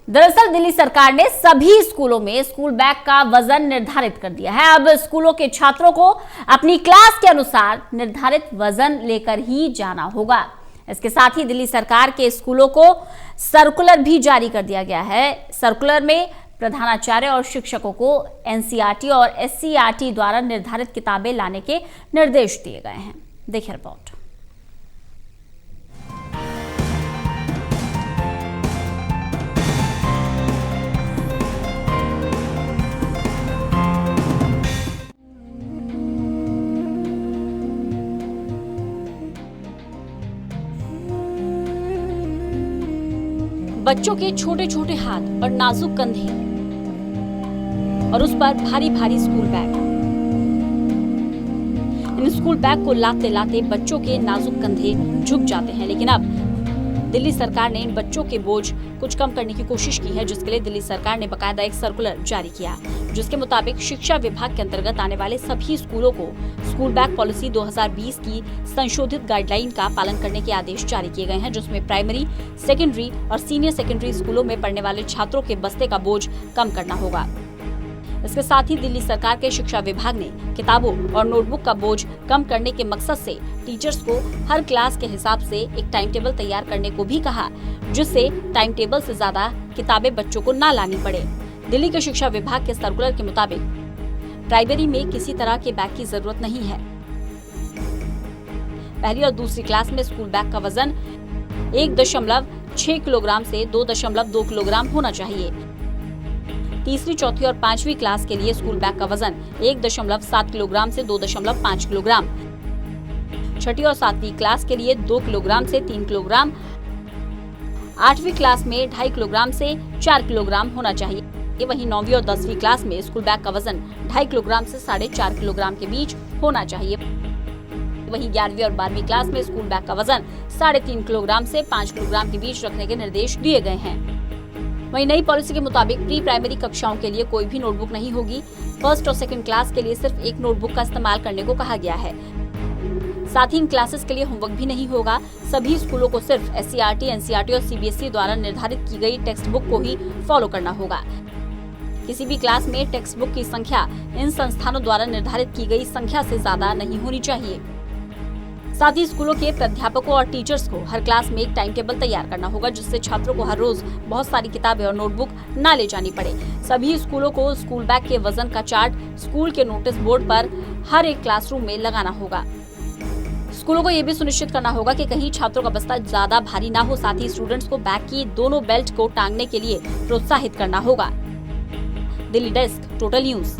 दरअसल दिल्ली सरकार ने सभी स्कूलों में स्कूल बैग का वजन निर्धारित कर दिया है। अब स्कूलों के छात्रों को अपनी क्लास के अनुसार निर्धारित वजन लेकर ही जाना होगा। इसके साथ ही दिल्ली सरकार के स्कूलों को सर्कुलर भी जारी कर दिया गया है। सर्कुलर में प्रधानाचार्य और शिक्षकों को एनसीईआरटी और एससीईआरटी द्वारा निर्धारित किताबें लाने के निर्देश दिए गए हैं। देखिए रिपोर्ट। बच्चों के छोटे छोटे हाथ और नाजुक कंधे और उस पर भारी भारी school bag. In school bag को लाते लाते बच्चों के नाजुक कंधे झुक जाते हैं। लेकिन अब दिल्ली सरकार ने इन बच्चों के बोझ कुछ कम करने की कोशिश की है, जिसके लिए दिल्ली सरकार ने बकायदा एक सर्कुलर जारी किया, जिसके मुताबिक शिक्षा विभाग के अंतर्गत आने वाले सभी स्कूलों को स्कूल बैग पॉलिसी 2020 की संशोधित गाइडलाइन का पालन करने के आदेश जारी किए गए हैं, जिसमें प्राइमरी, सेकेंडरी और सीनियर सेकेंडरी स्कूलों में पढ़ने वाले छात्रों के बस्ते का बोझ कम करना होगा। इसके साथ ही दिल्ली सरकार के शिक्षा विभाग ने किताबों और नोटबुक का बोझ कम करने के मकसद से टीचर्स को हर क्लास के हिसाब से एक टाइम टेबल तैयार करने को भी कहा, जिससे टाइम टेबल से ज्यादा किताबें बच्चों को ना लानी पड़े। दिल्ली के शिक्षा विभाग के सर्कुलर के मुताबिक प्राइमरी में किसी तरह के बैग की जरूरत नहीं है। पहली और दूसरी क्लास में स्कूल बैग का वजन 1.6 किलोग्राम से 2.2 किलोग्राम होना चाहिए। तीसरी, चौथी और पांचवी क्लास के लिए स्कूल बैग का वजन 1.7 किलोग्राम से 2.5 किलोग्राम। छठी और सातवीं क्लास के लिए 2 किलोग्राम से 3 किलोग्राम। आठवीं क्लास में 2.5 किलोग्राम से 4 किलोग्राम होना चाहिए। वहीं 9वीं और 10वीं क्लास में स्कूल बैग का वजन 2.5 किलोग्राम से 4.5 किलोग्राम के बीच होना चाहिए। वहीं 11वीं और 12वीं क्लास में स्कूल बैग का वजन 3.5 किलोग्राम से 5 किलोग्राम के बीच रखने के निर्देश दिए गए हैं। वहीं नई पॉलिसी के मुताबिक प्री प्राइमरी कक्षाओं के लिए कोई भी नोटबुक नहीं होगी। फर्स्ट और सेकंड क्लास के लिए सिर्फ एक नोटबुक का इस्तेमाल करने को कहा गया है। साथ ही इन क्लासेस के लिए होमवर्क भी नहीं होगा। सभी स्कूलों को सिर्फ एससीईआरटी, एनसीईआरटी और सीबीएसई द्वारा निर्धारित की गई टेक्स्ट बुक को ही फॉलो करना होगा। किसी भी क्लास में टेक्स्ट बुक की संख्या इन संस्थानों द्वारा निर्धारित की गई संख्या से ज्यादा नहीं होनी चाहिए। साथ ही स्कूलों के प्राध्यापकों और टीचर्स को हर क्लास में एक टाइम टेबल तैयार करना होगा, जिससे छात्रों को हर रोज बहुत सारी किताबें और नोटबुक ना ले जानी पड़े। सभी स्कूलों को स्कूल बैग के वजन का चार्ट स्कूल के नोटिस बोर्ड पर हर एक क्लासरूम में लगाना होगा। स्कूलों को यह भी सुनिश्चित करना होगा कि कहीं छात्रों का बस्ता ज्यादा भारी ना हो। साथ ही स्टूडेंट्स को बैग की दोनों बेल्ट को टांगने के लिए प्रोत्साहित करना होगा। Delhi desk, total news.